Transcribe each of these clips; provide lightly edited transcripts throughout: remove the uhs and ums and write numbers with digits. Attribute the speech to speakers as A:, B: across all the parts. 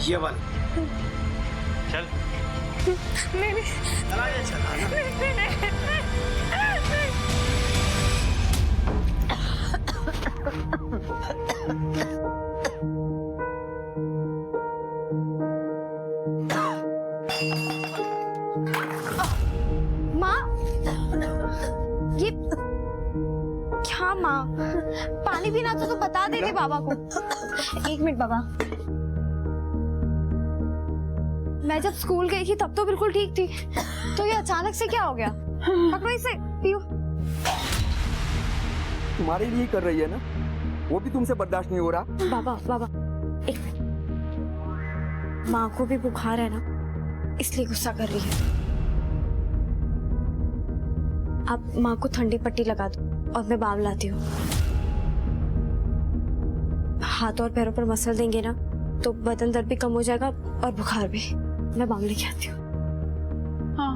A: ये वाली।
B: चल।
C: नहीं
A: चला जा, चला ना।
C: नहीं।
D: माँ, ये क्या माँ? पानी पीना तो बता देते बाबा को। एक मिनट बाबा, मैं जब स्कूल गई थी तब तो बिल्कुल ठीक थी, तो ये अचानक से क्या हो गया? पकड़ो इसे, पियो।
E: तुम्हारे लिए कर रही है ना, वो भी तुमसे बर्दाश्त नहीं हो रहा।
D: बाबा एक मिनट, माँ को भी बुखार है ना, इसलिए गुस्सा कर रही है। आप माँ को ठंडी पट्टी लगा दो और मैं बाम लाती हूँ। हाथ और पैरों पर मसल देंगे ना तो बदन दर्द भी कम हो जाएगा और बुखार भी। मैं बाम लेके आती हूँ।
C: हाँ।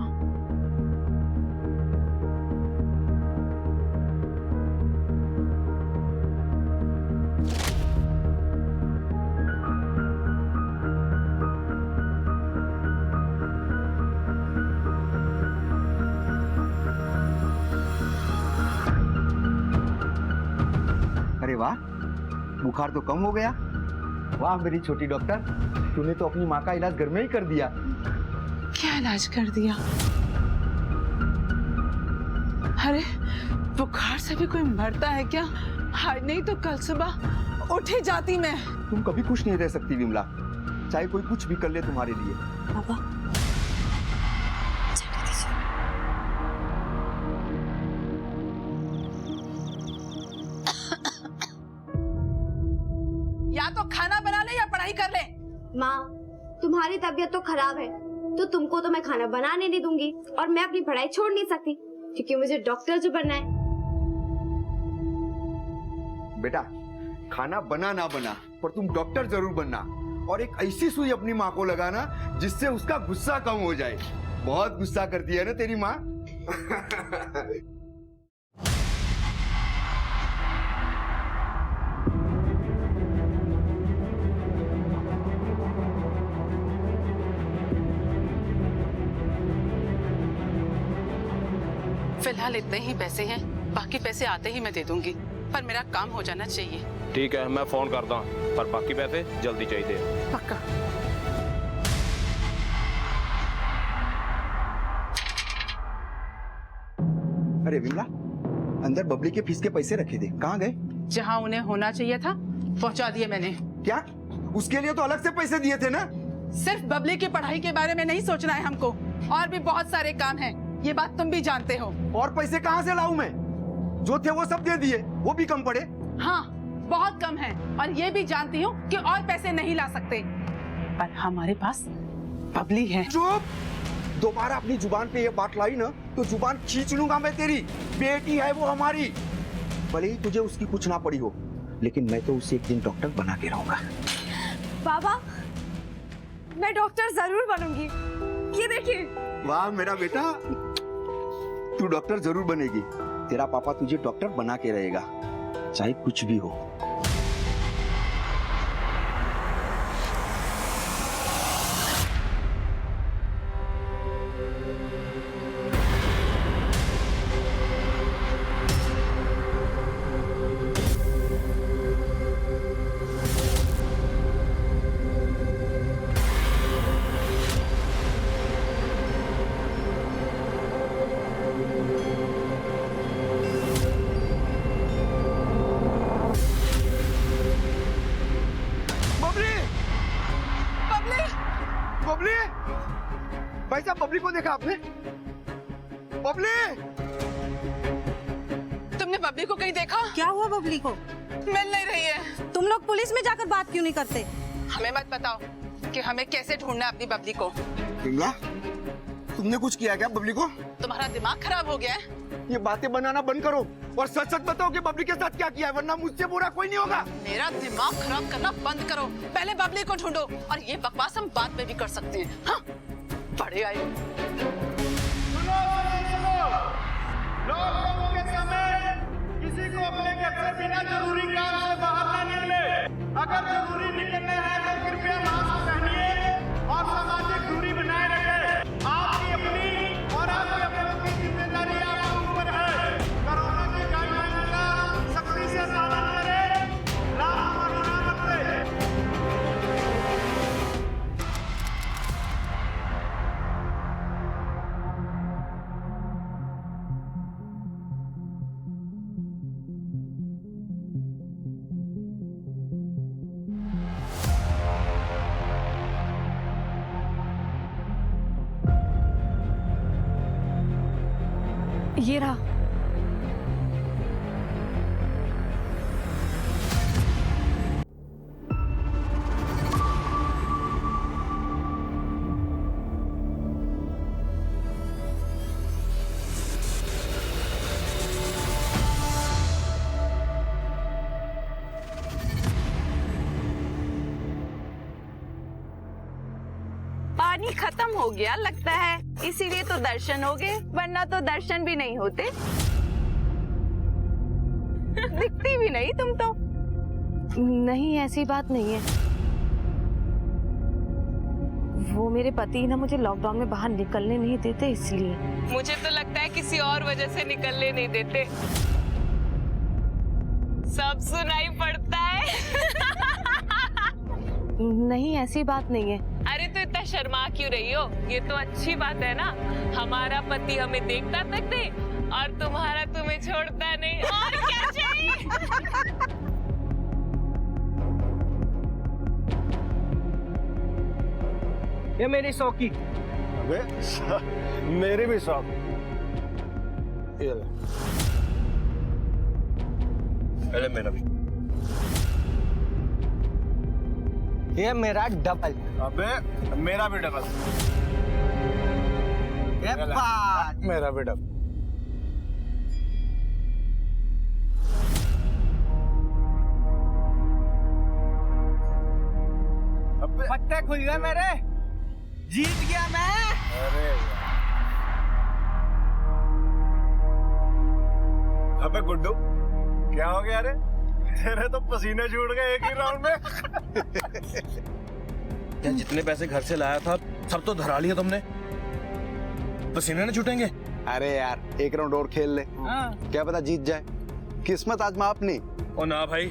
E: अरे वाह, बुखार तो कम हो गया। वाह मेरी छोटी डॉक्टर, तूने तो अपनी माँ का इलाज घर में ही कर दिया।
C: क्या इलाज कर दिया? अरे बुखार से भी कोई मरता है क्या? हाय, नहीं तो कल सुबह उठ ही जाती मैं।
E: तुम कभी खुश नहीं रह सकती विमला, चाहे कोई कुछ भी कर ले तुम्हारे लिए।
D: बाबा जाने दीजिए।
C: या तो खाना बना ले या पढ़ाई कर ले।
D: माँ, तुम्हारी तबीयत तो खराब है, तो तुमको तो मैं खाना बनाने नहीं दूंगी और मैं अपनी पढ़ाई छोड़ नहीं सकती, क्योंकि मुझे डॉक्टर जो बनना है।
E: बेटा, खाना बना ना बना, पर तुम डॉक्टर जरूर बनना, और एक ऐसी सुई अपनी माँ को लगाना जिससे उसका गुस्सा कम हो जाए। बहुत गुस्सा करती है ना तेरी माँ।
C: फिलहाल इतने ही पैसे हैं, बाकी पैसे आते ही मैं दे दूंगी, पर मेरा काम हो जाना चाहिए।
B: ठीक है, मैं फोन करता हूँ, पर बाकी पैसे जल्दी चाहिए।
C: पक्का।
E: अरे विमला, अंदर बबली के फीस के पैसे रखे थे, कहाँ गए?
C: जहाँ उन्हें होना चाहिए था पहुँचा दिए मैंने।
E: क्या? उसके लिए तो अलग से पैसे दिए थे ना?
C: सिर्फ बबली की पढ़ाई के बारे में नहीं सोचना है हमको, और भी बहुत सारे काम हैं, ये बात तुम भी जानते हो।
E: और पैसे कहाँ से लाऊं मैं? जो थे वो सब दे दिए, वो भी कम पड़े।
C: हाँ, बहुत कम है, और ये भी जानती हूँ कि और पैसे नहीं ला सकते, पर हमारे पास बबली है।
E: चुप! दोबारा अपनी जुबान पे ये बात लाई ना तो जुबान खींच लूंगा मैं तेरी। बेटी है वो हमारी, भले ही तुझे उसकी कुछ ना पड़ी हो, लेकिन मैं तो उसे एक दिन डॉक्टर बना के रहूंगा।
D: बाबा, मैं डॉक्टर जरूर बनूंगी, ये देखिए।
E: वाह मेरा बेटा, तू डॉक्टर जरूर बनेगी। तेरा पापा तुझे डॉक्टर बना के रहेगा, चाहे कुछ भी हो। बबली! भाई साहब, बबली को देखा आपने? बबली!
C: तुमने बबली को कहीं देखा?
F: क्या हुआ बबली को?
C: मिल नहीं रही है।
F: तुम लोग पुलिस में जाकर बात क्यों नहीं करते?
C: हमें मत बताओ कि हमें कैसे ढूंढना है अपनी बबली को।
E: विमला, तुमने कुछ किया क्या बबली को?
C: तुम्हारा दिमाग खराब हो गया है?
E: ये बातें बनाना बंद करो और सच सच बताओ कि बबली के साथ क्या किया है, वरना मुझसे बुरा कोई नहीं होगा।
C: मेरा दिमाग खराब करना बंद करो, पहले बबली को ढूंढो, और ये बकवास हम बाद में भी कर सकते हैं। हाँ, बड़े आए।
G: लॉकडाउन के समय किसी को अपने घर से बिना जरूरी काम से बाहर न निकले। अगर जरूरी निकलना है तो कृपया मास्क पहनिए।
D: ये रहा।
H: पानी खत्म हो गया लगता है, इसीलिए तो दर्शन हो गए, वरना तो दर्शन भी नहीं होते। दिखती भी नहीं तुम तो।
D: नहीं, ऐसी बात नहीं है। वो मेरे पति ना मुझे लॉकडाउन में बाहर निकलने नहीं देते, इसलिए।
H: मुझे तो लगता है किसी और वजह से निकलने नहीं देते। सब सुनाई पड़ता है।
D: नहीं, ऐसी बात नहीं है।
H: अरे तो इतना शर्मा क्यों रही हो? ये तो अच्छी बात है ना, हमारा पति हमें देखता तक नहीं और तुम्हारा तुम्हें छोड़ता नहीं। और क्या चाहिए?
G: ये मेरी सौकी।
I: अबे मेरी भी शौक। ये ले।
B: पहले मेरा भी।
G: ये मेरा डबल।
I: अबे मेरा भी डबल।
G: ये पाँच।
I: मेरा भी डबल। अबे
G: पत्ते खुल गए मेरे, जीत गया मैं।
I: अरे अबे गुड्डू क्या हो गया रे? तेरे तो पसीने छूट गए एक ही राउंड में।
B: क्या जितने पैसे घर से लाया था सब तो धरा लिया तुमने? पसीने न छूटेंगे?
E: अरे यार एक राउंड और खेल ले, क्या पता जीत जाए। किस्मत आजमा अपनी।
B: ओ ना भाई,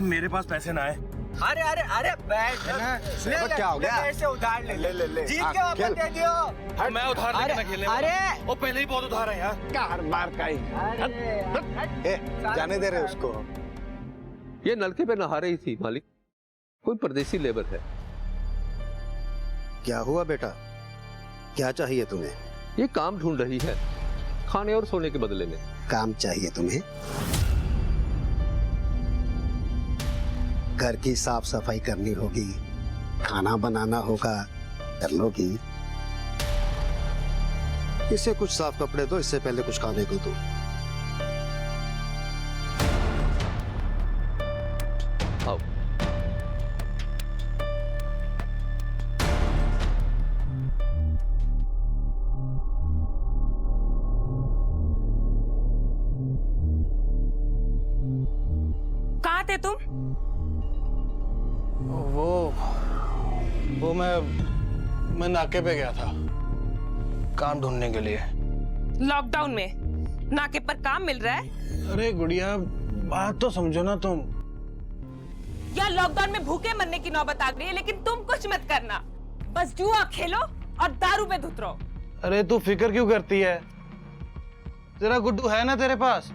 B: मेरे पास पैसे ना आए।
G: अरे अरे अरे बैठ ना। ले ले,
E: क्या हो गया?
G: ऐसे उधार ले
E: ले ले ले।
G: जीत के वापस दे दियो।
B: मैं उधार लेके ना खेलने वाला।
G: अरे
B: वो पहले ही बहुत उधार है यार।
E: कार बार का ही। जाने दे रहे उसको।
J: ये नलके पे नहा रही थी मालिक, कोई परदेसी लेबर है।
K: क्या हुआ बेटा, क्या चाहिए तुम्हें?
J: ये काम ढूंढ रही है, खाने और सोने के बदले में।
K: काम चाहिए तुम्हें? घर की साफ सफाई करनी होगी, खाना बनाना होगा, कर लोगी। इसे कुछ साफ कपड़े दो, इससे पहले कुछ खाने को दो।
J: आओ।
H: कहाँ थे तुम?
I: वो मैं नाके पे गया था काम ढूंढने के लिए।
H: लॉकडाउन में नाके पर काम मिल रहा है?
I: अरे गुड़िया बात तो समझो ना तुम।
H: या लॉकडाउन में भूखे मरने की नौबत आ गई है, लेकिन तुम कुछ मत करना, बस जुआ खेलो और दारू पे धुत रहो।
I: अरे तू फिक्र क्यों करती है? तेरा गुड्डू है ना तेरे पास,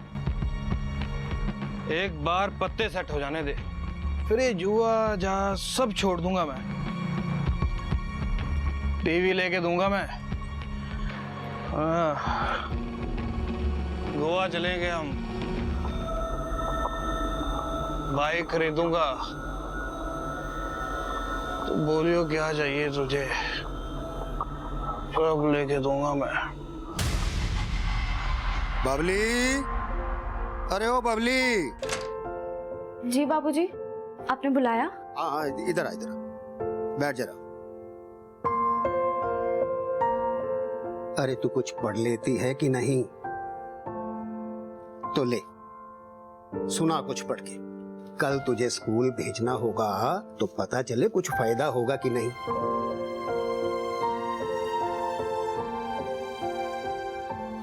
I: एक बार पत्ते सेट हो जाने दे, फिर ये जुआ जा सब छोड़ दूंगा मैं। टीवी लेके दूंगा मैं। गोवा चलेंगे हम, बाइक खरीदूंगा। तो बोलियो क्या चाहिए तुझे, सब लेके दूंगा मैं।
K: बबली, अरे ओ बबली।
D: जी बाबूजी, आपने बुलाया?
K: हाँ इधर आ, इधर आ, बैठ जरा। अरे तू कुछ पढ़ लेती है कि नहीं? तो ले सुना कुछ पढ़ के। कल तुझे स्कूल भेजना होगा तो पता चले कुछ फायदा होगा कि नहीं।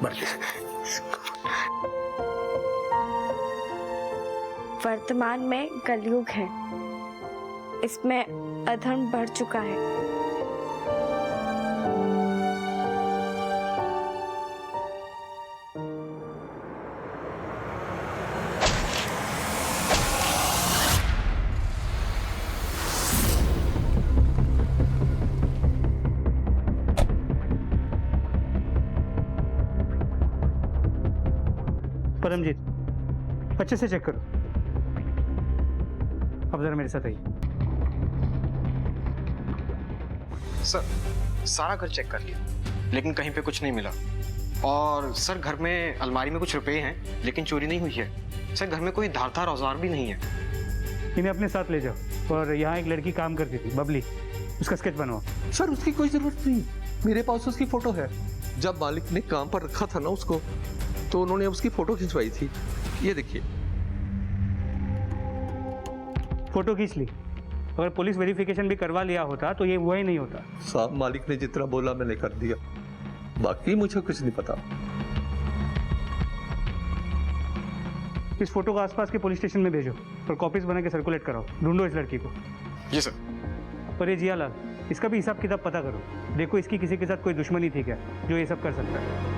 K: बढ़
D: वर्तमान में कलयुग है, इसमें अधर्म बढ़ चुका है।
L: परमजीत अच्छे से चेक करो। अब जरा मेरे साथ आइए।
M: सर सारा घर चेक कर लिया लेकिन कहीं पे कुछ नहीं मिला। और सर घर में अलमारी में कुछ रुपए हैं लेकिन चोरी नहीं हुई है। सर घर में कोई धारदार औजार भी नहीं है।
L: इन्हें अपने साथ ले जाओ और यहाँ एक लड़की काम करती थी बबली, उसका स्केच बनवाओ।
J: सर उसकी कोई जरूरत नहीं, मेरे पास उसकी फोटो है। जब मालिक ने काम पर रखा था ना उसको, तो उन्होंने उसकी फोटो खिंचवाई थी। ये देखिए।
L: फोटो खींच ली। अगर पुलिस वेरिफिकेशन भी करवा लिया होता तो ये हुआ ही नहीं होता।
J: साहब मालिक ने जितना बोला मैंने कर दिया, बाकी मुझे कुछ नहीं पता।
L: इस फोटो को आसपास के पुलिस स्टेशन में भेजो और कॉपीज बना के सर्कुलेट कराओ। ढूंढो इस लड़की को।
M: जी सर।
L: और ये जियालाल, इसका भी हिसाब किताब पता करो। देखो इसकी किसी के साथ कोई दुश्मनी थी क्या जो ये सब कर सकता है।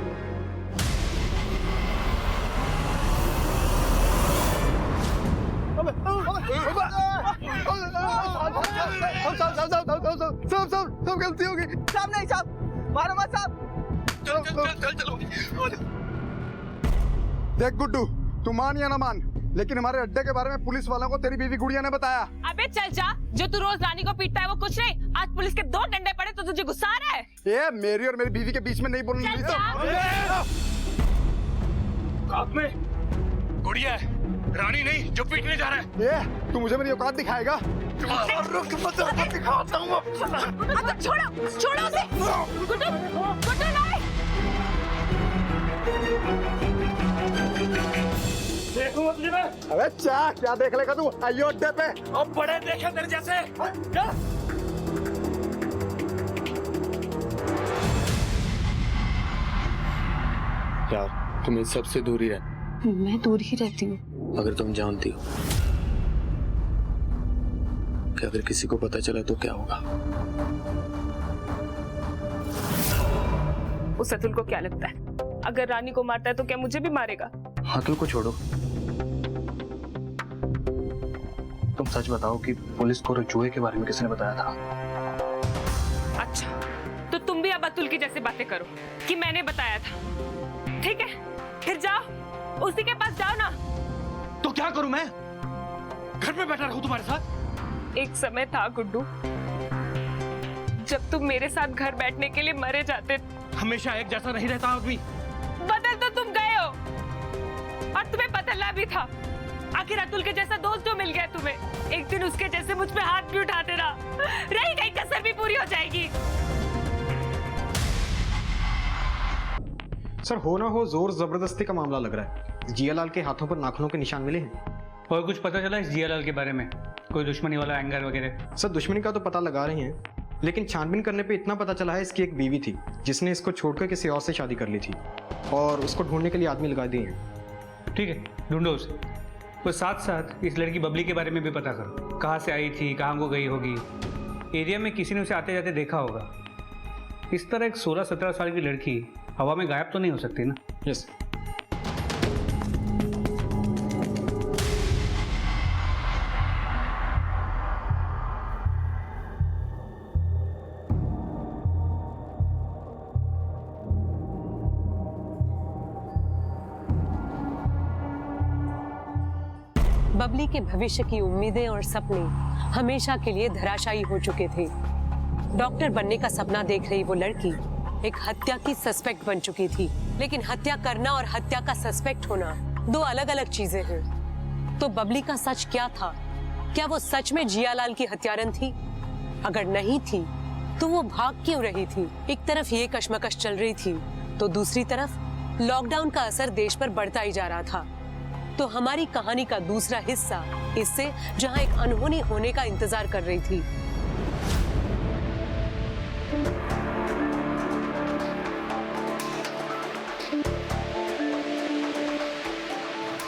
I: सब गलती होगी।
G: साहब नहीं साहब, मारो मत साहब।
I: चलो। देख गुड्डू, तू मान या ना मान, लेकिन हमारे अड्डे के बारे में पुलिस वालों को तेरी बीवी गुड़िया ने बताया।
H: अबे चल जा, जो तू रोज रानी को पीटता है वो कुछ नहीं। आज पुलिस के 2 डंडे पड़े तो तुझे गुस्सा आ रहा है?
I: ये मेरी और मेरी बीवी के बीच में नहीं बोलना।
B: गुड़िया है, रानी नहीं जो पीटने जा रहा है।
I: ये तू मुझे मेरी औकात दिखाएगा?
G: दिखाता हूँ।
H: छोड़ो उसे। गुड्डू नहीं।
G: देखो अपने में।
I: अबे चा क्या देख लेगा तू? आइयो अड्डे पे।
G: अब बड़े देखे तेरे जैसे।
M: यार तुम इन सबसे दूर ही रह।
D: मैं दूर ही रहती हूँ।
M: अगर तुम जानती हो कि अगर किसी को पता चला तो क्या होगा?
H: उस अतुल को क्या लगता है अगर रानी को मारता है तो क्या मुझे भी मारेगा?
M: अतुल को छोड़ो, तुम सच बताओ कि पुलिस को रजुए के बारे में किसने बताया था?
H: अच्छा, तो तुम भी अब अतुल की जैसे बातें करो कि मैंने बताया था। ठीक है, फिर जाओ उसी के पास जाओ ना।
B: तो क्या करूं मैं? घर में बैठा रहूं तुम्हारे साथ?
H: एक समय था गुड्डू जब तुम मेरे साथ घर बैठने के लिए मरे जाते।
B: हमेशा एक जैसा नहीं रहता आदमी।
H: बदल तो तुम गए हो और तुम्हें बदलना भी था। आखिर अतुल के जैसा दोस्त जो मिल गया तुम्हें, एक दिन उसके जैसे मुझ पे हाथ भी उठा देना। रही गई कसर भी पूरी हो जाएगी।
M: सर हो ना हो जोर जबरदस्ती का मामला लग रहा है। जियालाल के हाथों पर नाखूनों के निशान मिले हैं।
L: और कुछ पता चला इस जियालाल के बारे में? कोई दुश्मनी वाला एंगर वगैरह?
M: सर दुश्मनी का तो पता लगा रहे हैं, लेकिन छानबीन करने पे इतना पता चला है इसकी एक बीवी थी जिसने इसको छोड़कर किसी और से शादी कर ली थी और उसको ढूंढने के लिए आदमी लगा दिए हैं।
L: ठीक है, ढूंढो उसे। और साथ साथ इस लड़की बबली के बारे में भी पता करो। कहाँ से आई थी, कहाँ को गई होगी। एरिया में किसी ने उसे आते जाते देखा होगा। इस तरह एक 16-17 साल की लड़की हवा में गायब तो नहीं हो सकती ना?
M: यस।
N: बबली के भविष्य की उम्मीदें और सपने हमेशा के लिए धराशायी हो चुके थे। डॉक्टर बनने का सपना देख रही वो लड़की एक हत्या की सस्पेक्ट बन चुकी थी। लेकिन हत्या करना और हत्या का सस्पेक्ट होना 2 अलग अलग चीजें हैं। तो बबली का सच क्या था? क्या वो सच में जियालाल की हत्यारन थी? अगर नहीं थी तो वो भाग क्यों रही थी? एक तरफ ये कश्मकश चल रही थी तो दूसरी तरफ लॉकडाउन का असर देश पर बढ़ता ही जा रहा था। तो हमारी कहानी का दूसरा हिस्सा इससे जहां एक अनहोनी होने का इंतजार कर रही थी।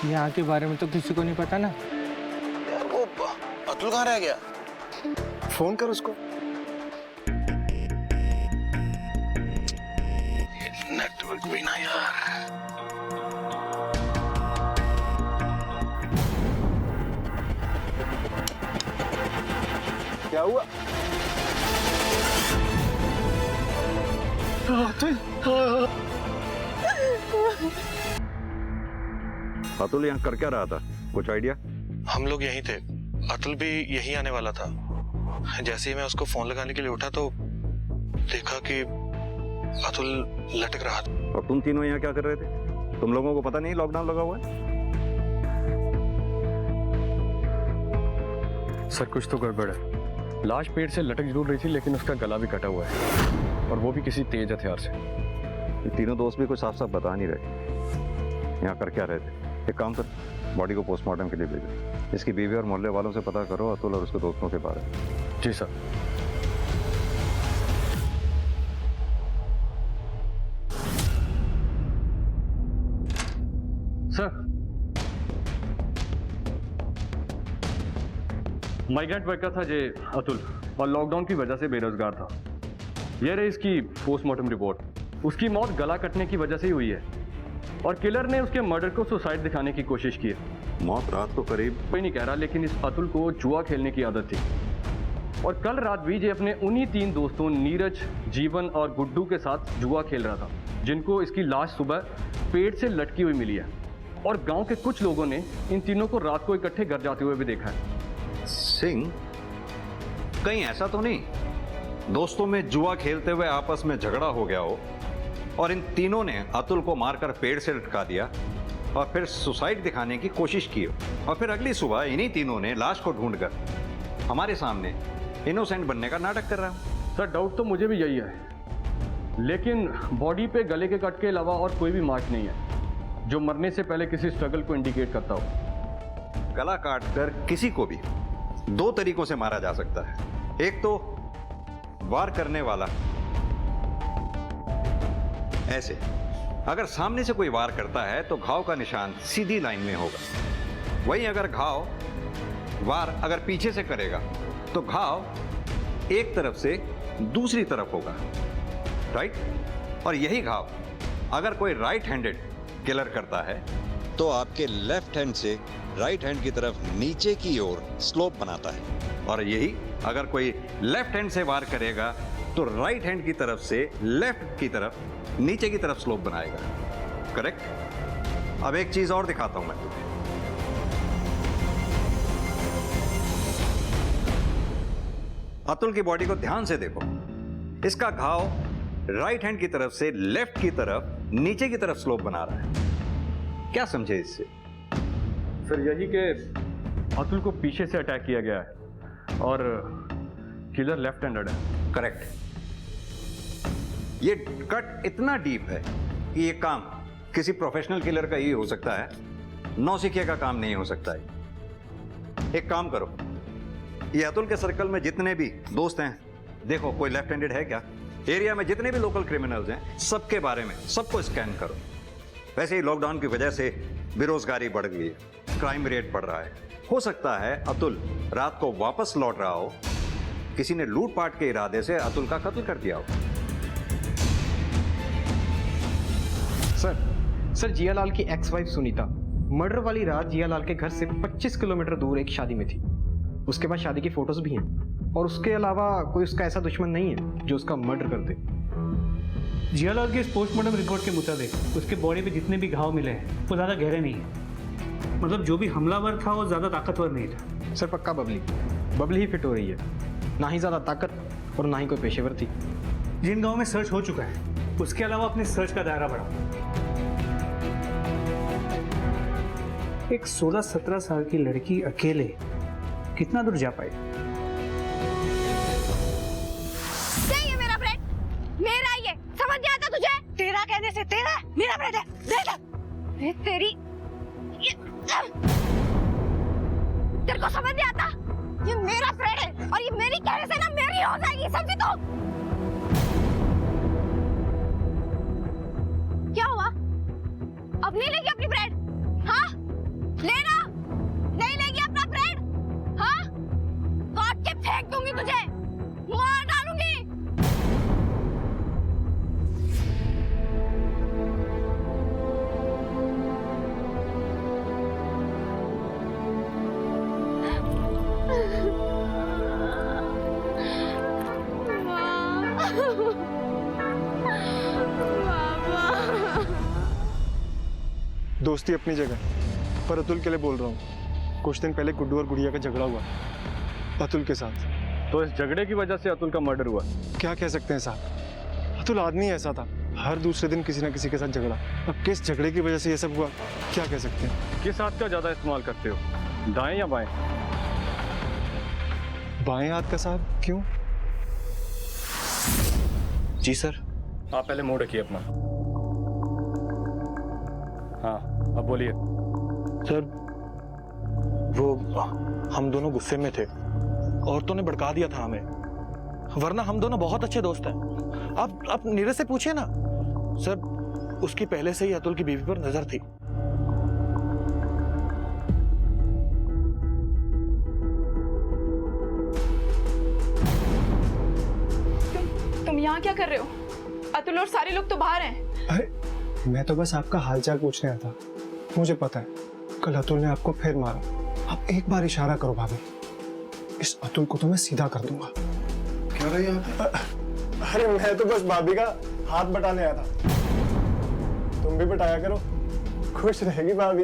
O: यहाँ के बारे में तो किसी को नहीं पता ना।
B: यार वो अतुल कहाँ रह गया?
M: फोन कर उसको।
B: नेटवर्क भी ना यार।
I: क्या हुआ?
P: अतुल यहाँ कर क्या रहा था, कुछ आइडिया?
J: हम लोग यहीं थे, अतुल भी यहीं आने वाला था। जैसे ही मैं उसको फोन लगाने के लिए उठा तो देखा कि अतुल लटक रहा था।
P: और तुम तीनों यहाँ क्या कर रहे थे? तुम लोगों को पता नहीं लॉकडाउन लगा हुआ है?
Q: सर कुछ तो गड़बड़ है। लाश पेड़ से लटक जरूर रही थी लेकिन उसका गला भी कटा हुआ है और वो भी किसी तेज हथियार से।
P: ये तीनों दोस्त भी कुछ साफ साफ बता नहीं रहे यहाँ कर क्या रहे थे। एक काम कर, बॉडी को पोस्टमार्टम के लिए भेजो। इसकी बीवी और मोहल्ले वालों से पता करो अतुल और उसके दोस्तों के बारे में।
Q: जी सर। सर, माइग्रेंट वर्कर था जे अतुल और लॉकडाउन की वजह से बेरोजगार था। यह रही इसकी पोस्टमार्टम रिपोर्ट। उसकी मौत गला कटने की वजह से ही हुई है और किलर ने उसके मर्डर को सुसाइड दिखाने की कोशिश की है।
P: मौत रात को करीब,
Q: कोई नहीं कह रहा, लेकिन इस अतुल को जुआ खेलने की आदत थी और कल रात भी ये अपने उन्हीं 3 दोस्तों नीरज, जीवन और गुड्डू के साथ जुआ खेल रहा था, जिनको इसकी लाश सुबह पेड़ से लटकी हुई मिली है और गांव के कुछ लोगों ने इन तीनों को रात को इकट्ठे घर जाते हुए भी देखा है।
P: सिंह, कहीं ऐसा तो नहीं दोस्तों में जुआ खेलते हुए आपस में झगड़ा हो गया हो और इन तीनों ने अतुल को मारकर पेड़ से लटका दिया और फिर सुसाइड दिखाने की कोशिश की हो और फिर अगली सुबह इन्हीं तीनों ने लाश को ढूंढकर हमारे सामने इनोसेंट बनने का नाटक कर रहा हूं।
Q: सर डाउट तो मुझे भी यही है, लेकिन बॉडी पे गले के कट के अलावा और कोई भी मार्क नहीं है जो मरने से पहले किसी स्ट्रगल को इंडिकेट करता हो।
P: गला काटकर किसी को भी 2 तरीकों से मारा जा सकता है। एक तो वार करने वाला ऐसे, अगर सामने से कोई वार करता है तो घाव का निशान सीधी लाइन में होगा। वहीं अगर वार अगर पीछे से करेगा तो घाव एक तरफ से दूसरी तरफ होगा, राइट? और यही घाव अगर कोई राइट हैंडेड किलर करता है
R: तो आपके लेफ्ट हैंड से राइट हैंड की तरफ नीचे की ओर स्लोप बनाता है,
P: और यही अगर कोई लेफ्ट हैंड से वार करेगा तो राइट हैंड की तरफ से लेफ्ट की तरफ नीचे की तरफ स्लोप बनाएगा। करेक्ट? अब एक चीज और दिखाता हूं मैं। अतुल की बॉडी को ध्यान से देखो। इसका घाव राइट हैंड की तरफ से लेफ्ट की तरफ नीचे की तरफ स्लोप बना रहा है। क्या समझे इससे?
Q: सर यही कि अतुल को पीछे से अटैक किया गया है और किलर लेफ्ट हैंडेड है।
P: करेक्ट। ये कट इतना डीप है कि ये काम किसी प्रोफेशनल किलर का ही हो सकता है, नौसिखिया का काम नहीं हो सकता है। एक काम करो, ये अतुल के सर्कल में जितने भी दोस्त हैं, देखो कोई लेफ्ट हैंडेड है क्या? एरिया में जितने भी लोकल क्रिमिनल्स हैं सबके बारे में सबको स्कैन करो। वैसे ही लॉकडाउन की वजह से बेरोजगारी बढ़ गई है, क्राइम रेट बढ़ रहा है। हो सकता है अतुल रात को वापस लौट रहा हो, किसी ने लूटपाट के इरादे से अतुल का कत्ल कर दिया हो।
M: सर जियालाल की एक्स वाइफ सुनीता मर्डर वाली रात जियालाल के घर से 25 किलोमीटर दूर एक शादी में थी। उसके बाद शादी की फोटोज भी हैं और उसके अलावा कोई उसका ऐसा दुश्मन नहीं है जो उसका मर्डर कर दे।
L: जियालाल की इस पोस्टमार्टम रिपोर्ट के मुताबिक उसके बॉडी पे जितने भी घाव मिले हैं वो ज़्यादा गहरे नहीं है। मतलब जो भी हमलावर था वो ज़्यादा ताकतवर नहीं था।
M: सर पक्का बबली ही फिट हो रही है, ना ही ज़्यादा ताकत और ना ही कोई पेशेवर थी।
L: जिन गाँव में सर्च हो चुका है उसके अलावा अपने सर्च का दायरा बढ़ाओ। एक 16-17 साल की लड़की अकेले कितना दूर जा पाई?
D: ये मेरा ब्रेड, मेरा ये, समझ नहीं आता तुझे? तेरा कहने से तेरा मेरा ब्रेड है, दे दे। तेरी तेरे को समझ नहीं आता? ये मेरा ब्रेड है और ये मेरी कहने से ना मेरी हो जाएगी, समझी तो? क्या हुआ? अब नहीं लेगी अपनी ब्रेड? हाँ? लेना? नहीं लेगी अपना ब्रेड? हाँ? काट के फेंक दूंगी तुझे, मार डालूंगी।
I: दोस्ती अपनी जगह,
S: पर अतुल के लिए बोल रहा हूँ। कुछ दिन पहले गुड्डू और गुड़िया का झगड़ा हुआ अतुल के साथ।
Q: तो इस झगड़े की वजह से अतुल का मर्डर हुआ?
S: क्या कह सकते हैं साहब, अतुल आदमी ऐसा था, हर दूसरे दिन किसी ना किसी के साथ झगड़ा। अब किस झगड़े की वजह से ये सब हुआ, क्या कह सकते हैं।
Q: किस हाथ का ज्यादा इस्तेमाल करते हो, दाएं या बाएं?
S: बाएं हाथ का साहब, क्यों?
J: जी सर।
Q: आप पहले मुंह रखिए अपना। हाँ अब बोलिए।
J: सर वो हम दोनों गुस्से में थे, औरतों ने भड़का दिया था हमें, वरना हम दोनों बहुत अच्छे दोस्त हैं। आप नीरज से पूछिए ना सर, उसकी पहले से ही अतुल की बीवी पर नजर थी।
C: तुम यहाँ क्या कर रहे हो? अतुल और सारे लोग तो बाहर हैं।
S: अरे मैं तो बस आपका हालचाल पूछने आया था। मुझे पता है कल अतुल ने आपको फिर मारा। आप एक बार इशारा करो भाभी, इस अतुल को तो मैं सीधा कर दूंगा।
I: क्या रही आप?
S: अरे मैं तो बस भाभी का हाथ बटाने आया था। तुम भी बटाया करो, खुश रहेगी भाभी।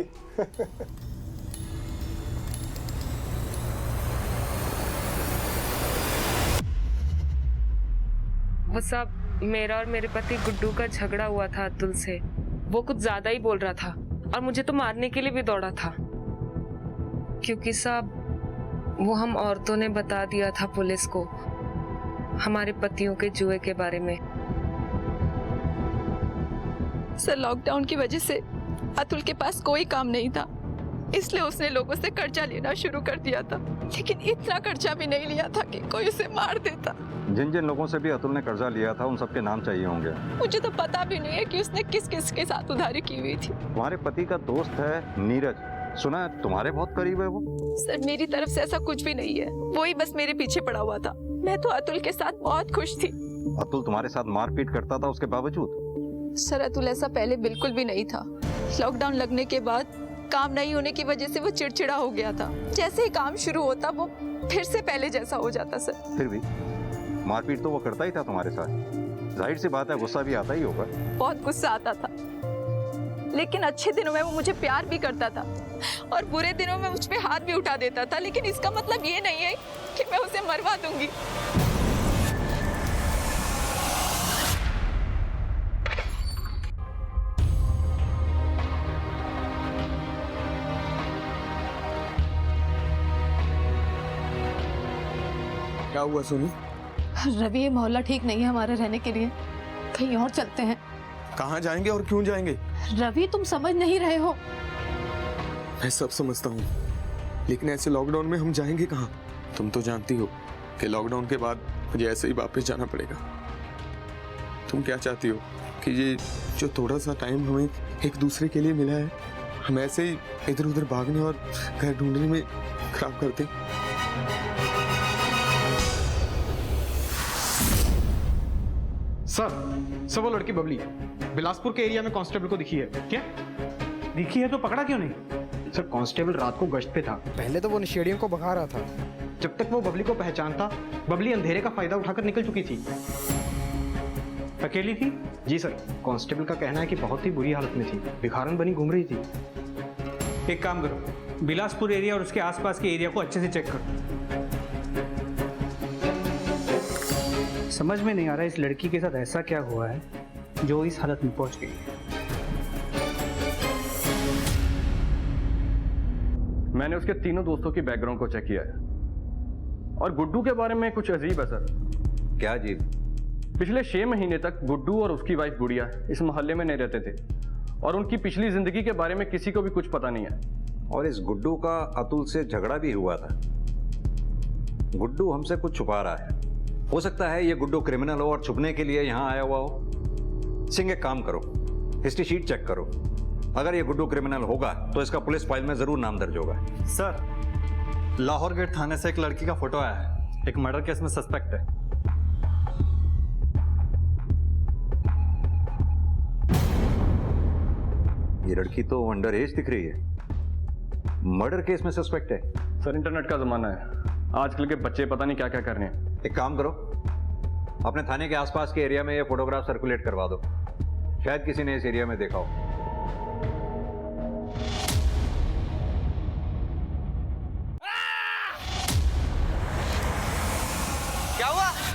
H: वो सब मेरा और मेरे पति गुड्डू का झगड़ा हुआ था अतुल से। वो कुछ ज्यादा ही बोल रहा था और मुझे तो मारने के लिए भी दौड़ा था, क्योंकि साहब वो हम औरतों ने बता दिया था पुलिस को हमारे पतियों के जुए के बारे में।
T: सर लॉकडाउन की वजह से अतुल के पास कोई काम नहीं था, इसलिए उसने लोगों से कर्जा लेना शुरू कर दिया था, लेकिन इतना कर्जा भी नहीं लिया था कि कोई उसे मार देता।
P: जिन जिन लोगों से भी अतुल ने कर्जा लिया था उन सबके नाम चाहिए होंगे।
T: मुझे तो पता भी नहीं है कि उसने किस किस के साथ उधारी की हुई थी।
P: तुम्हारे पति का दोस्त है नीरज, सुना है तुम्हारे बहुत करीब है वो।
T: सर मेरी तरफ से ऐसा कुछ भी नहीं है, वो ही बस मेरे पीछे पड़ा हुआ था। मैं तो अतुल के साथ बहुत खुश थी।
P: अतुल तुम्हारे साथ मारपीट करता था उसके बावजूद?
T: सर अतुल ऐसा पहले बिल्कुल भी नहीं था। लॉकडाउन लगने के बाद काम नहीं होने की वजह से वो चिड़चिड़ा हो गया था। जैसे ही काम शुरू होता वो फिर से पहले जैसा हो जाता। सर
P: फिर भी मारपीट तो वो करता ही था तुम्हारे साथ। जाहिर सी बात है गुस्सा भी आता ही होगा।
T: बहुत गुस्सा आता था, लेकिन अच्छे दिनों में वो मुझे प्यार भी करता था और बुरे दिनों में मुझ पे हाथ भी उठा देता था। लेकिन इसका मतलब ये नहीं है कि मैं उसे मरवा दूंगी।
B: क्या हुआ सोनू?
C: रवि ये मोहल्ला ठीक नहीं है हमारे रहने के लिए, कहीं और चलते हैं।
B: कहाँ जाएंगे और क्यों जाएंगे?
C: रवि तुम समझ नहीं रहे हो।
B: मैं सब समझता हूँ, लेकिन ऐसे लॉकडाउन में हम जाएंगे कहाँ? तुम तो जानती हो कि लॉकडाउन के बाद मुझे ऐसे ही वापस जाना पड़ेगा। तुम क्या चाहती हो कि ये जो थोड़ा सा टाइम हमें एक दूसरे के लिए मिला है, हम ऐसे ही इधर उधर भागने और घर ढूंढने में खराब करते?
M: सर वो लड़की बबली बिलासपुर के एरिया में कांस्टेबल को दिखी है। क्या
L: दिखी है तो पकड़ा क्यों नहीं?
M: सर कांस्टेबल रात को गश्त पे था।
O: पहले तो वो नशेड़ियों को भगा रहा था।
M: जब तक वो बबली को पहचानता, बबली अंधेरे का फायदा उठाकर निकल चुकी थी।
L: अकेली थी?
M: जी सर, कांस्टेबल का कहना है कि बहुत ही बुरी हालत में थी, भिखारन बनी घूम रही थी।
L: एक काम करो, बिलासपुर एरिया और उसके आसपास के एरिया को अच्छे से चेक करो। समझ में नहीं आ रहा इस लड़की के साथ ऐसा क्या हुआ है जो इस हालत में पहुंच गई है।
Q: मैंने उसके तीनों दोस्तों की बैकग्राउंड को चेक किया है और गुड्डू के बारे में कुछ अजीब है सर।
P: क्या अजीब?
Q: पिछले 6 महीने तक गुड्डू और उसकी वाइफ गुड़िया इस मोहल्ले में नहीं रहते थे और उनकी पिछली जिंदगी के बारे में किसी को भी कुछ पता नहीं है।
P: और इस गुड्डू का अतुल से झगड़ा भी हुआ था। गुड्डू हमसे कुछ छुपा रहा है। हो सकता है ये गुड्डू क्रिमिनल हो और छुपने के लिए यहाँ आया हुआ हो। सिंह एक काम करो, हिस्ट्री शीट चेक करो। अगर ये गुड्डू क्रिमिनल होगा तो इसका पुलिस फाइल में जरूर नाम दर्ज होगा।
U: सर लाहौर गेट थाने से एक लड़की का फोटो आया है, एक मर्डर केस में सस्पेक्ट है।
P: ये लड़की तो अंडर एज दिख रही है, मर्डर केस में सस्पेक्ट है।
Q: सर इंटरनेट का जमाना है, आजकल के बच्चे पता नहीं क्या क्या कर रहे हैं।
P: एक काम करो, अपने थाने के आसपास के एरिया में ये फोटोग्राफ सर्कुलेट करवा दो, शायद किसी ने इस एरिया में देखा हो।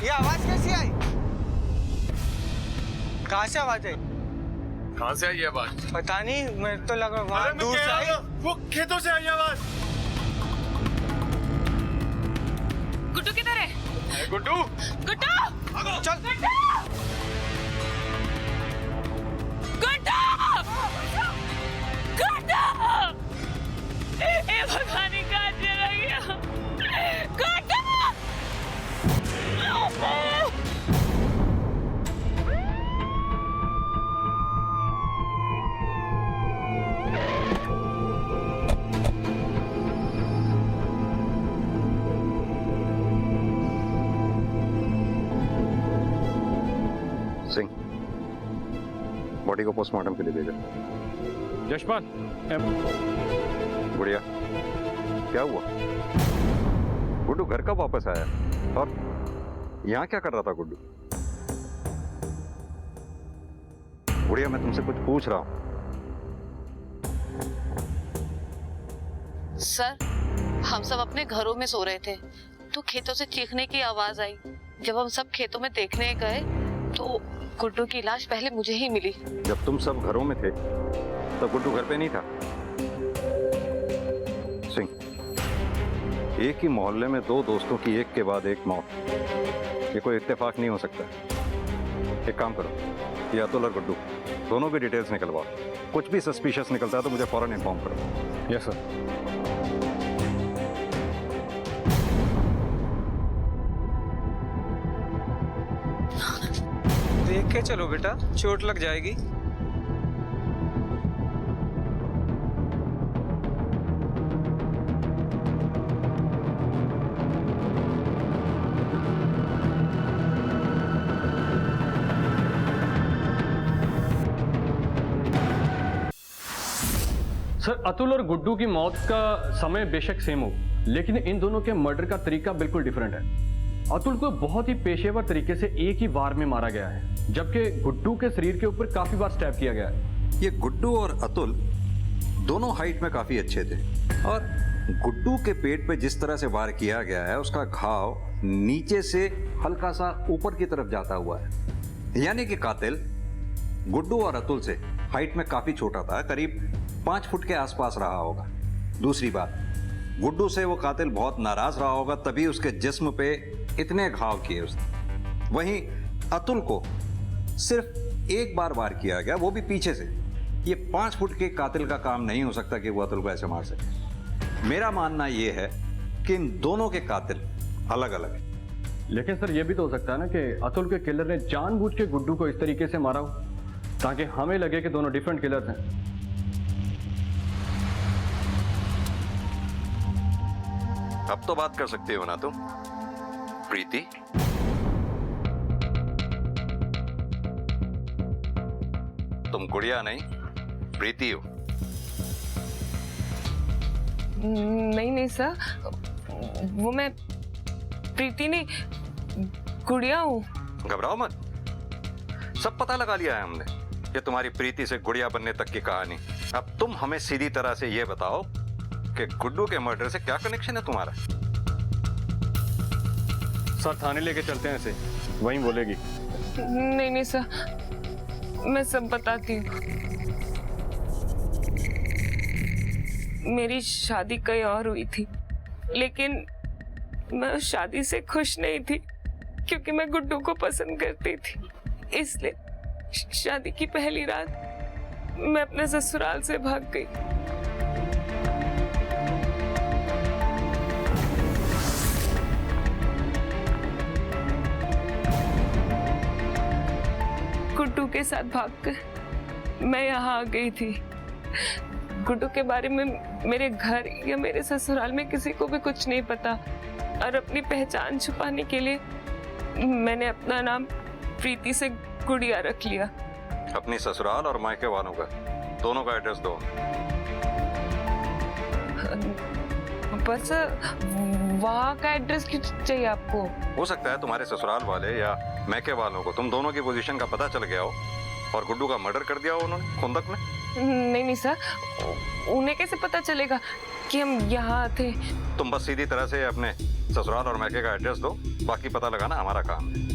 O: ये आवाज कैसी आई? कहाँ से आवाज आई?
B: कहाँ से आई ये आवाज?
O: पता नहीं, मेरे तो लगा वहाँ दूर से आई।
G: वो खेतों से आई आवाज।
H: गुड्डू किधर है?
B: गुड्डू!
H: गुड्डू!
O: चल!
H: गुड्डू! गुड्डू! गुड्डू! ए भगवान, कहाँ चला गया? गुड्डू!
P: सिंह, बॉडी को पोस्टमार्टम के लिए भेजा।
Q: यशपाल,
P: गुड़िया, क्या हुआ? गुड्डू घर कब वापस आया और यहाँ क्या कर रहा था गुड्डू? गुड़िया, मैं तुमसे कुछ पूछ रहा हूँ।
A: सर, हम सब अपने घरों में सो रहे थे तो खेतों से चीखने की आवाज आई। जब हम सब खेतों में देखने गए तो गुड्डू की लाश पहले मुझे ही मिली।
P: जब तुम सब घरों में थे तो गुड्डू घर पे नहीं था। सिंह, एक ही मोहल्ले में दो दोस्तों की एक के बाद एक मौत, ये कोई इत्तेफाक नहीं हो सकता। एक काम करो, ये अतुल और गुड्डू दोनों की डिटेल्स निकलवाओ। कुछ भी सस्पिशियस निकलता है तो मुझे फौरन इन्फॉर्म करो।
Q: Yes sir.
O: देख के चलो बेटा, चोट लग जाएगी।
Q: सर, अतुल और गुड्डू की मौत का समय बेशक सेम हो, लेकिन इन दोनों के मर्डर का तरीका बिल्कुल डिफरेंट है। अतुल को बहुत ही पेशेवर तरीके से एक ही वार में मारा गया है, जबकि गुड्डू के शरीर के ऊपर काफी बार स्टैब किया गया है।
P: ये गुड्डू और अतुल दोनों हाइट में काफी अच्छे थे और गुड्डू के पेट पे जिस तरह से वार किया गया है उसका घाव नीचे से हल्का सा ऊपर की तरफ जाता हुआ है, यानी कि कातिल गुड्डू और अतुल से हाइट में काफी छोटा था, करीब 5 फुट के आसपास रहा होगा। दूसरी बात, गुड्डू से वो कातिल बहुत नाराज रहा होगा, तभी उसके जिस्म पे इतने घाव किए उसने। वहीं अतुल को सिर्फ एक बार वार किया गया, वो भी पीछे से। ये 5 फुट के कातिल का काम नहीं हो सकता कि वो अतुल को ऐसे मार सके। मेरा मानना ये है कि इन दोनों के कातिल अलग अलग हैं।
Q: लेकिन सर, ये भी तो हो सकता है ना कि अतुल के किलर ने जानबूझ के गुड्डू को इस तरीके से मारा हो ताकि हमें लगे कि दोनों डिफरेंट किलर्स हैं।
P: अब तो बात कर सकते हो ना तुम, प्रीति? तुम गुड़िया नहीं, प्रीति हो।
H: नहीं सर, वो मैं प्रीति नहीं, गुड़िया हूँ।
P: घबराओ मत, सब पता लगा लिया है हमने। ये तुम्हारी प्रीति से गुड़िया बनने तक की कहानी। अब तुम हमें सीधी तरह से ये बताओ कि गुड्डू के मर्डर से क्या कनेक्शन है तुम्हारा?
Q: सर, थाने लेके चलते हैं इसे, वहीं बोलेगी।
H: नहीं सर, मैं सब बताती हूँ। मेरी शादी कहीं और हुई थी, लेकिन मैं उस शादी से खुश नहीं थी क्योंकि मैं गुड्डू को पसंद करती थी। इसलिए शादी की पहली रात मैं अपने ससुराल से भाग गई। गुड्डू के साथ भागकर मैं यहाँ आ गई थी। गुड्डू के बारे में मेरे घर या मेरे ससुराल में किसी को भी कुछ नहीं पता, और अपनी पहचान छुपाने के लिए मैंने अपना नाम प्रीति से गुड़िया रख लिया।
P: अपनी ससुराल और मायके वालों का दोनों का एड्रेस दो।
H: बस वहाँ का एड्रेस क्यों चाहिए आपको?
P: हो सकता है तुम्हारे ससुराल वाले या मैके वालों को तुम दोनों की पोजीशन का पता चल गया हो और गुड्डू का मर्डर कर दिया हो उन्होंने खुंदक में।
H: नहीं सर, उन्हें कैसे पता चलेगा कि हम यहाँ थे?
P: तुम बस सीधी तरह से अपने ससुराल और मैके का एड्रेस दो, बाकी पता लगाना हमारा काम है।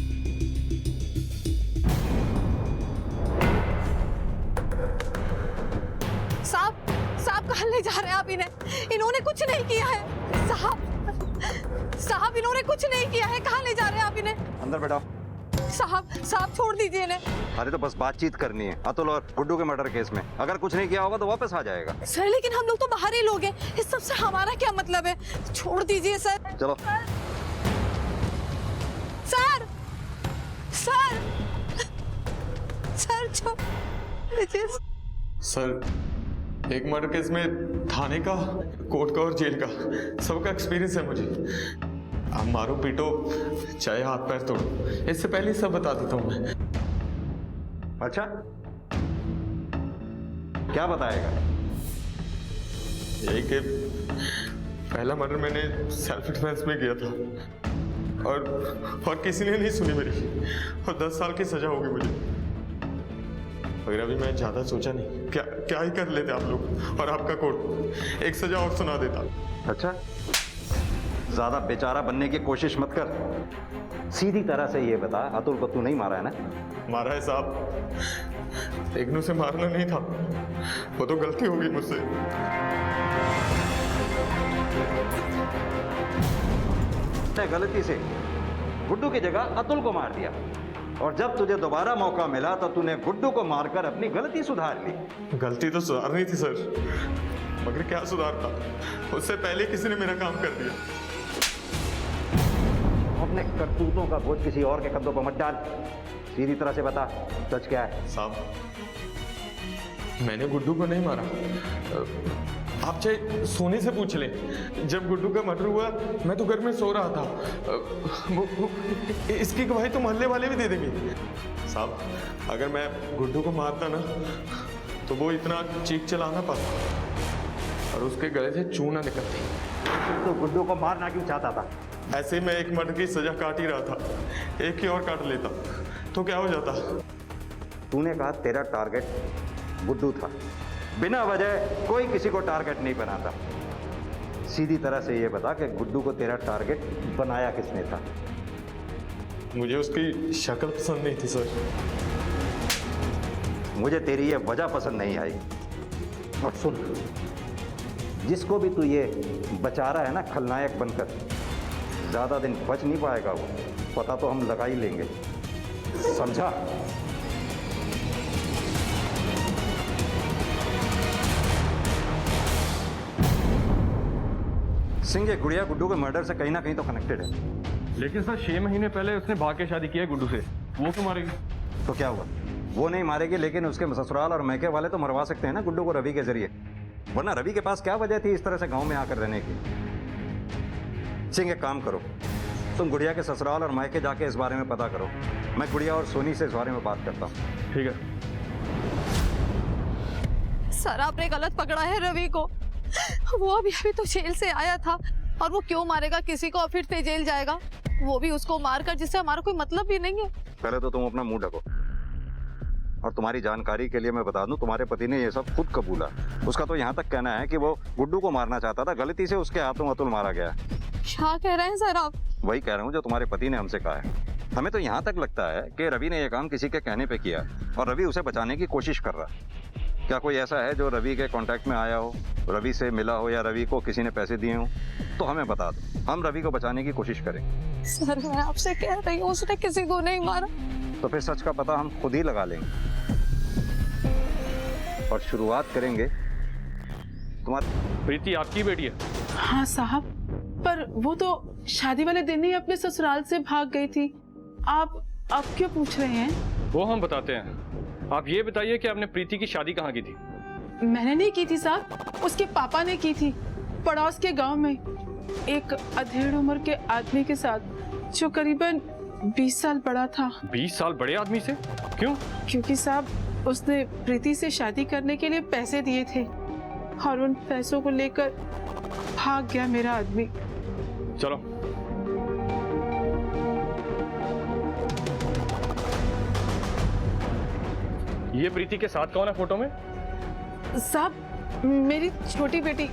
T: साहब कहाँ ले जा रहे हैं आप इन्हें? इन्होंने कुछ नहीं किया है साहब, इन्होंने कुछ नहीं किया है। कहाँ ले जा रहे हैं आप इन्हें?
P: अंदर बैठाओ।
T: साहब छोड़ दीजिए इन्हें।
P: अरे तो बस बातचीत करनी है अतुल और गुड्डू के मर्डर केस में। अगर कुछ नहीं किया होगा तो वापस आ जाएगा।
T: सर लेकिन हम लोग तो बाहरी लोग हैं, इस सब से हमारा क्या मतलब है? छोड़ दीजिए सर।
P: चलो।
T: सर छोड़ दीजिए।
B: सर, एक मर्डर केस में थाने का, कोर्ट का और जेल का सबका एक्सपीरियंस है मुझे। आप मारो पीटो चाहे हाथ पैर तोड़ो, इससे पहले सब बता देता हूँ मैं।
P: अच्छा, क्या बताएगा?
B: यही कि पहला मर्डर मैंने सेल्फ डिफेंस में किया था और किसी ने नहीं सुनी मेरी, और 10 साल की सजा होगी मुझे। मगर अभी मैं ज्यादा सोचा नहीं, क्या ही कर लेते आप लोग और आपका कोर्ट, एक सजा और सुना देता।
P: अच्छा, ज्यादा बेचारा बनने की कोशिश मत कर। सीधी तरह से ये बता, अतुल को तू नहीं मारा है ना?
B: मारा है साहब, इग्नू से मारना नहीं था, वो तो गलती होगी मुझसे।
P: गलती से गुड्डू की जगह अतुल को मार दिया, और जब तुझे दोबारा मौका मिला तो तूने गुड्डू को मारकर अपनी गलती सुधार ली।
B: गलती तो सुधारनी थी सर, मगर क्या सुधारता, उससे पहले किसी ने मेरा काम कर दिया।
P: अपने करतूतों का बोझ किसी और के कंधों पर मत डाल। सीधी तरह से बता, सच क्या है?
B: साहब, मैंने गुड्डू को नहीं मारा। आप चाहे सोनी से पूछ लें, जब गुड्डू का मर्डर हुआ मैं तो घर में सो रहा था। इसकी गवाही तो मोहल्ले वाले भी दे देंगे। साहब, अगर मैं गुड्डू को मारता ना तो वो इतना चीख चला ना पाता और उसके गले से चूना ना निकलती।
P: तो गुड्डू को मारना क्यों चाहता था?
B: ऐसे ही मैं एक मर्डर की सजा काट ही रहा था, एक ही और काट लेता तो क्या हो जाता।
P: तूने कहा तेरा टारगेट गुड्डू था। बिना वजह कोई किसी को टारगेट नहीं बनाता। सीधी तरह से ये बता कि गुड्डू को तेरा टारगेट बनाया किसने था?
B: मुझे उसकी शक्ल पसंद नहीं थी सर।
P: मुझे तेरी ये वजह पसंद नहीं आई। और सुन, जिसको भी तू ये बचा रहा है ना खलनायक बनकर, ज्यादा दिन बच नहीं पाएगा वो। पता तो हम लगा ही लेंगे, समझा? सिंह, ये गुड़िया गुड्डू के मर्डर से कहीं ना कहीं तो कनेक्टेड है।
Q: लेकिन सर 6 महीने पहले उसने भाग के शादी की है गुड्डू से, वो क्यों मारेगी?
P: तो क्या हुआ? वो नहीं मारेगी, लेकिन उसके ससुराल और मैके वाले तो मरवा सकते हैं ना गुड्डू को रवि के जरिए। वरना रवि के पास क्या वजह थी इस तरह से गांव में आकर रहने की? सिंह, एक काम करो, तुम गुड़िया के ससुराल और मैके जाके इस बारे में पता करो। मैं गुड़िया और सोनी से इस बारे में बात करता हूँ।
Q: ठीक है
T: सर, आपने गलत पकड़ा है रवि को। वो अभी तो जेल से आया था, और वो क्यों मारेगा किसी को और फिर से जेल जाएगा, वो भी उसको मारकर, जिससे हमारा कोई मतलब भी नहीं है।
P: पहले तो तुम अपना मुंह ढको। और तुम्हारी जानकारी के लिए मैं बता दूं, तुम्हारे पति ने ये सब खुद कबूला। उसका तो यहाँ तक कहना है कि वो गुड्डू को मारना चाहता था, गलती से उसके हाथों अतुल मारा गया।
T: क्या कह रहे हैं सर आप?
P: वही कह रहा हूँ जो तुम्हारे पति ने हमसे कहा है। हमें तो यहाँ तक लगता है कि रवि ने यह काम किसी के कहने पे किया, और रवि उसे बचाने की कोशिश कर रहा है। क्या कोई ऐसा है जो रवि के कांटेक्ट में आया हो, रवि से मिला हो, या रवि को किसी ने पैसे दिए हो? तो हमें बता दो, हम रवि को बचाने की कोशिश करें।
T: सर, मैं आपसे कह रही हूँ, उसने किसी को नहीं मारा।
P: तो फिर सच का पता हम खुद ही लगा लेंगे, और शुरुआत करेंगे तुम्हारी।
Q: प्रीति आपकी बेटी है?
C: हाँ साहब, पर वो तो शादी वाले दिन ही अपने ससुराल से भाग गई थी। आप अब क्यों पूछ रहे हैं?
Q: वो हम बताते हैं। आप ये बताइए कि आपने प्रीति की शादी कहाँ की थी?
C: मैंने नहीं की थी साहब, उसके पापा ने की थी, पड़ोस के गांव में, एक अधेड़ उम्र के आदमी के साथ, जो करीबन 20 साल बड़ा था।
Q: 20 साल बड़े आदमी से? क्यों?
C: क्योंकि साहब उसने प्रीति से शादी करने के लिए पैसे दिए थे, और उन पैसों को लेकर भाग गया मेरा आदमी।
Q: चलो। ये प्रीति के साथ कौन है फोटो में?
C: साहब, मेरी छोटी बेटी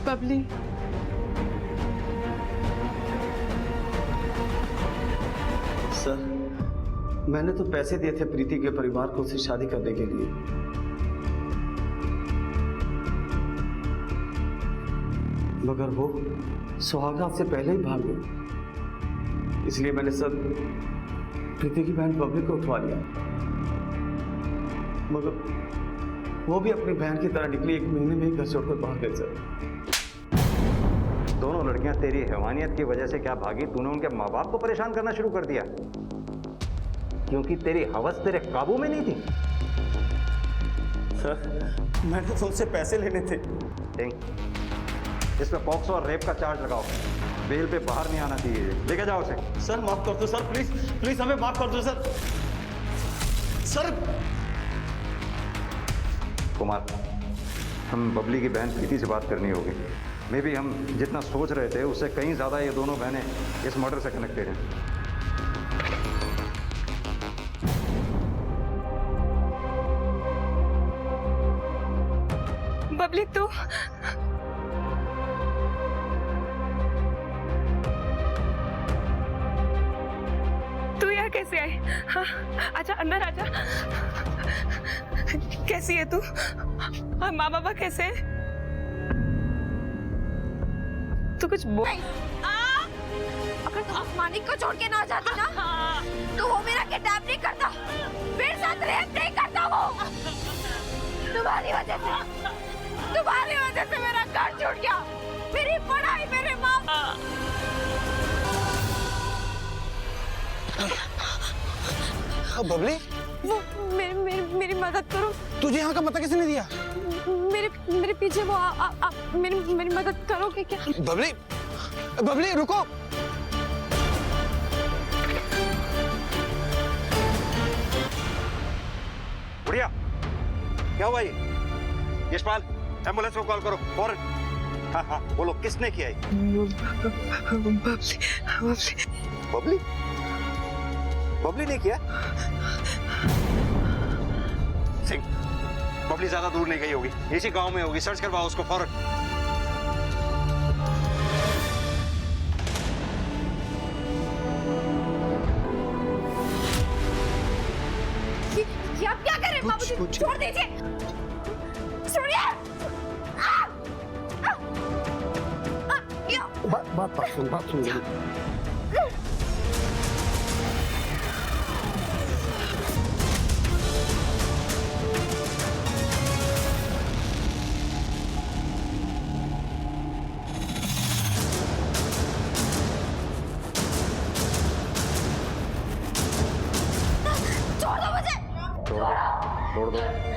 C: बबली।
F: सर, मैंने तो पैसे दिए थे प्रीति के परिवार को उससे शादी करने के लिए। मगर वो सुहागरात से पहले ही भाग गए, इसलिए मैंने सर प्रीति की बहन बबली को उठवा लिया। मगर वो भी अपनी बहन की तरह निकली, 1 महीने में ही घर छोड़कर भाग गए सर।
P: दोनों लड़कियां तेरी हैवानियत की वजह से क्या भागी? तूने उनके माँ बाप को परेशान करना शुरू कर दिया क्योंकि तेरी हवस तेरे काबू में नहीं थी।
F: सर, मैंने तो उनसे पैसे लेने थे।
P: इस पे पॉक्सो और रेप का चार्ज लगाओ। बेल पे बाहर नहीं आना चाहिए। लेके जाओ उसे।
F: सर माफ कर दो सर, प्लीज प्लीज हमें माफ कर दो सर। सर
P: कुमार, हम बबली की बहन प्रीति से बात करनी होगी। मे भी हम जितना सोच रहे थे उससे कहीं ज्यादा ये दोनों बहनें इस मर्डर से कनेक्टेड हैं।
H: बबली तू यहाँ कैसे आई? हाँ, आजा अंदर आजा। कैसी है तू? और माँ बाबा कैसे हैं? तू कुछ बोल।
D: अगर तुम उस मानिक को छोड़ के ना जाती ना, तो वो मेरा किडनैप नहीं करता, मेरे साथ रेप नहीं करता। वो तुम्हारी वजह से मेरा घर छूट गया, मेरी पढ़ाई, मेरे माँ।
I: बबली,
D: वो मेरी मदद करो।
I: तुझे यहाँ का पता किसने दिया?
D: मेरे पीछे वो मेरी मदद करोगे क्या?
I: बबली रुको।
P: बुढ़िया, क्या हुआ ये? यशपाल, एम्बुलेंस को कॉल करो फौरन। हाँ हाँ बोलो, किसने किया है? बबली बबली ने किया? सिंह, बबली ज्यादा दूर नहीं गई होगी, इसी गांव में होगी। सर्च करवाओ उसको फौरन।
D: ये आप क्या कर रहे हैं बाबूजी? छोड़ दीजिए, छोड़िए।
K: बात सुन।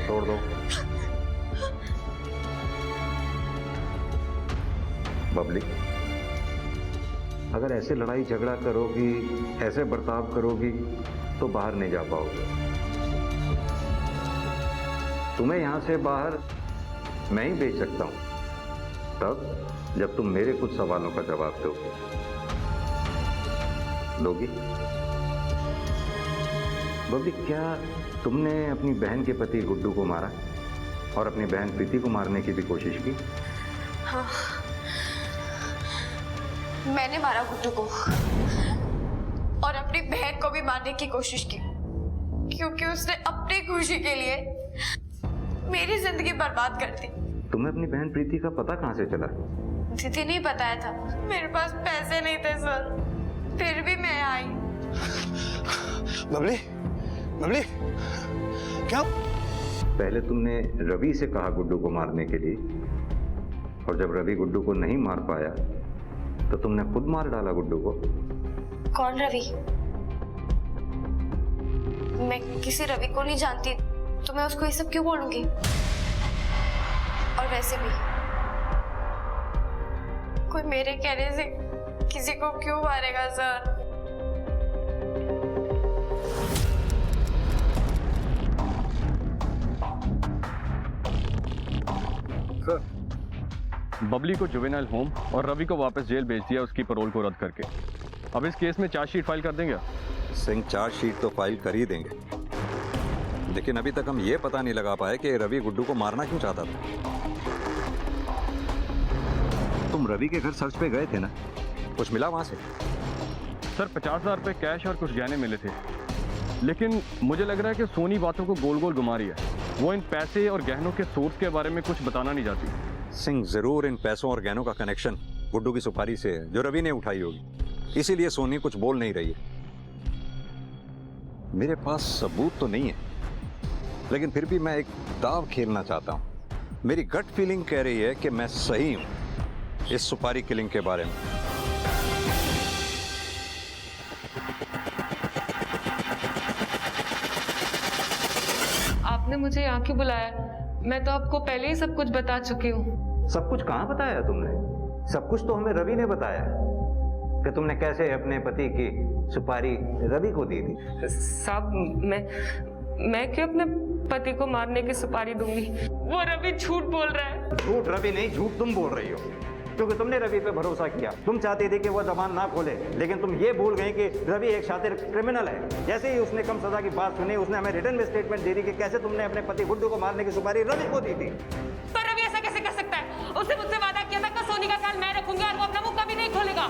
P: तोड़ दो। बबली, अगर ऐसे लड़ाई झगड़ा करोगी, ऐसे बर्ताव करोगी तो बाहर नहीं जा पाओगे। तुम्हें यहां से बाहर मैं ही भेज सकता हूं, तब जब तुम मेरे कुछ सवालों का जवाब दोगी। बबली, क्या तुमने अपनी बहन के पति गुड्डू को मारा और अपनी बहन प्रीति को मारने की भी कोशिश की?
A: हाँ, मैंने मारा गुड्डू को और अपनी बहन को भी मारने की कोशिश की, क्योंकि उसने अपनी खुशी के लिए मेरी जिंदगी बर्बाद कर दी।
P: तुम्हें अपनी बहन प्रीति का पता कहां से चला?
A: दीदी नहीं बताया था, मेरे पास पैसे नहीं थे सर, फिर भी मैं आई।
I: बबली क्या?
P: पहले तुमने रवि से कहा गुड्डू को मारने के लिए, और जब रवि गुड्डू को नहीं मार पाया तो तुमने खुद मार डाला गुड्डू को।
A: कौन रवि? मैं किसी रवि को नहीं जानती, तो मैं उसको ये सब क्यों बोलूंगी? और वैसे भी कोई मेरे कहने से किसी को क्यों मारेगा सर?
Q: बबली को जुवेनाइल होम और रवि को वापस जेल भेज दिया उसकी पैरोल को रद्द करके। अब इस केस में चार्जशीट फाइल कर देंगे?
R: सिंह, चार्जशीट तो फाइल कर ही देंगे, लेकिन अभी तक हम ये पता नहीं लगा पाए कि रवि गुड्डू को मारना क्यों चाहता था। तुम रवि के घर सर्च पे गए थे ना, कुछ मिला वहां से?
Q: सर 50,000 रुपये कैश और कुछ गहने मिले थे, लेकिन मुझे लग रहा है कि सोनी बातों को गोल गोल घुमा रही है। वो इन पैसे और गहनों के सोर्स के बारे में कुछ बताना नहीं चाहती।
R: सिंह जरूर इन पैसों और गहनों का कनेक्शन गुड्डू की सुपारी से है जो रवि ने उठाई होगी, इसीलिए सोनी कुछ बोल नहीं रही है। मेरे पास सबूत तो नहीं है, लेकिन फिर भी मैं एक दाव खेलना चाहता हूं। मेरी गट फीलिंग कह रही है कि मैं सही हूं इस सुपारी किलिंग के बारे में।
H: आपने मुझे यहाँ क्यों बुलाया? मैं तो आपको पहले ही सब कुछ बता चुकी हूँ।
P: सब कुछ कहाँ बताया तुमने? सब कुछ तो हमें रवि ने बताया कि तुमने कैसे अपने पति की सुपारी रवि को दी थी।
H: साहब मैं क्यों अपने पति को मारने की सुपारी दूंगी? वो रवि झूठ बोल रहा है।
P: झूठ रवि नहीं, झूठ तुम बोल रही हो, क्योंकि तुमने रवि पे भरोसा किया। तुम चाहती थी कि वो जबान ना खोले, लेकिन तुम ये भूल गई कि रवि एक शातिर क्रिमिनल है। जैसे ही उसने कम सजा की बात सुनी, उसने हमें रिटर्न में स्टेटमेंट दे दी कि कैसे तुमने अपने पति गुड्डू को मारने की सुपारी रवि को दी थी।
H: पर रवि ऐसा कैसे कर सकता है? उसने मुझसे वादा किया था कि सोनी का ख्याल मैं रखूंगी और वो अपना मुंह कभी नहीं खोलेगा।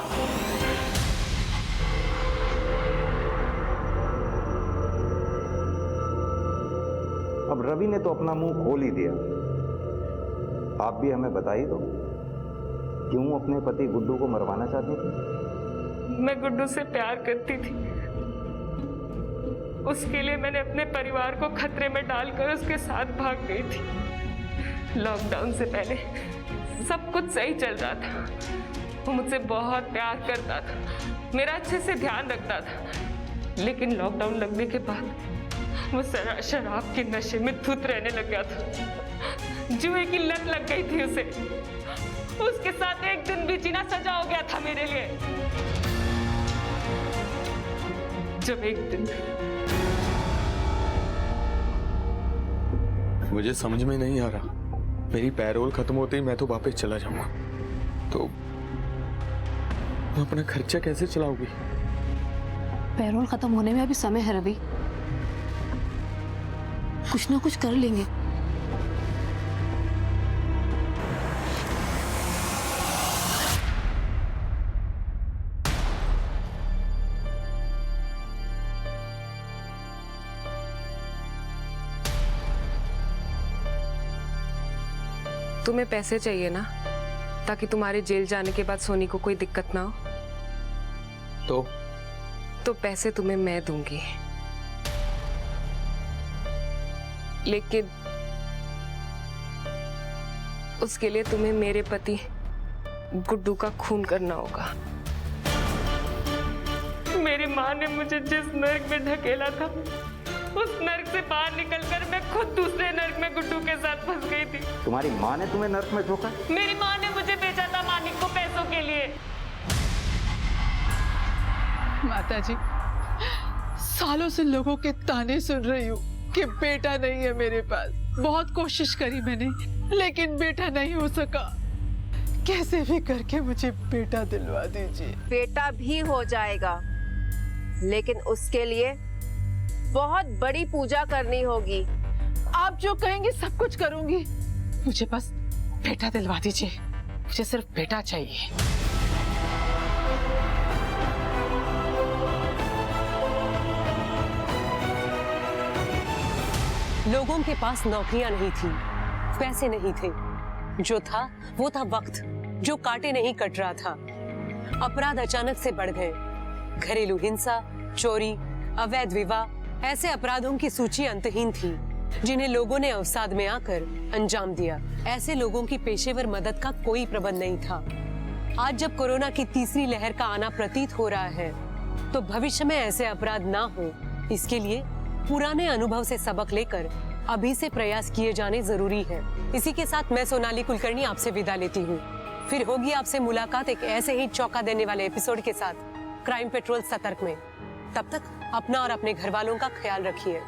P: अब रवि ने तो अपना मुंह खोल ही दिया। आप भी हमें बता ही दो, क्यों अपने पति गुड्डू को मरवाना चाहती थी?
H: मैं गुड्डू से प्यार करती थी। उसके लिए मैंने अपने परिवार को खतरे में डालकर उसके साथ भाग गई थी। लॉकडाउन से पहले सब कुछ सही चल रहा था। वो मुझसे बहुत प्यार करता था, मेरा अच्छे से ध्यान रखता था। लेकिन लॉकडाउन लगने के बाद वो शराब के नशे में धुत रहने लग गया था। जुए की लत लग गई थी उसे। उसके साथ एक दिन भी जीना सजा हो गया था मेरे लिए। जब एक दिन
B: मुझे समझ में नहीं आ रहा, मेरी पैरोल खत्म होते ही मैं तो वापस चला जाऊंगा, तो अपना खर्चा कैसे चलाओगी?
E: पैरोल खत्म होने में अभी समय है रवि, कुछ ना कुछ कर लेंगे।
H: तुम्हें पैसे चाहिए ना, ताकि तुम्हारे जेल जाने के बाद सोनी को कोई दिक्कत ना हो। तो पैसे तुम्हें मैं दूंगी, लेकिन उसके लिए तुम्हें मेरे पति गुड्डू का खून करना होगा। मेरी माँ ने मुझे जिस नर्क में ढकेला था, उस नर्क से बाहर निकलकर मैं खुद दूसरे नर्क में गुड्डू के साथ फंस गई थी।
P: तुम्हारी माँ ने तुम्हें नर्क में धोखा?
H: मेरी माँ ने मुझे बेचा था मानिक को पैसों के लिए।
C: माताजी, सालों से लोगों के ताने सुन रही हूँ कि बेटा नहीं है मेरे पास। बहुत कोशिश करी मैंने, लेकिन बेटा नहीं हो सका। कैसे भी करके मुझे बेटा दिलवा दीजिए।
V: बेटा भी हो जाएगा, लेकिन उसके लिए बहुत बड़ी पूजा करनी होगी।
C: आप जो कहेंगे सब कुछ करूंगी, मुझे बस बेटा दिलवा दीजिए। मुझे सिर्फ बेटा चाहिए।
N: लोगों के पास नौकरियां नहीं थी, पैसे नहीं थे, जो था वो था वक्त, जो काटे नहीं कट रहा था। अपराध अचानक से बढ़ गए। घरेलू हिंसा, चोरी, अवैध विवाह, ऐसे अपराधों की सूची अंतहीन थी, जिन्हें लोगों ने अवसाद में आकर अंजाम दिया। ऐसे लोगों की पेशेवर मदद का कोई प्रबंध नहीं था। आज जब कोरोना की तीसरी लहर का आना प्रतीत हो रहा है, तो भविष्य में ऐसे अपराध ना हो, इसके लिए पुराने अनुभव से सबक लेकर अभी से प्रयास किए जाने जरूरी है। इसी के साथ मैं सोनाली कुलकर्णी आपसे विदा लेती हूँ। फिर होगी आपसे मुलाकात एक ऐसे ही चौंका देने वाले एपिसोड के साथ क्राइम पेट्रोल सतर्क में। तब तक अपना और अपने घर वालों का ख्याल रखिए।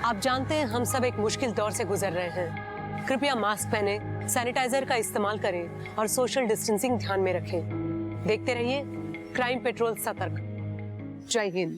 N: आप जानते हैं हम सब एक मुश्किल दौर से गुजर रहे हैं। कृपया मास्क पहने, सैनिटाइजर का इस्तेमाल करें और सोशल डिस्टेंसिंग ध्यान में रखें। देखते रहिए क्राइम पेट्रोल सतर्क। जय हिंद।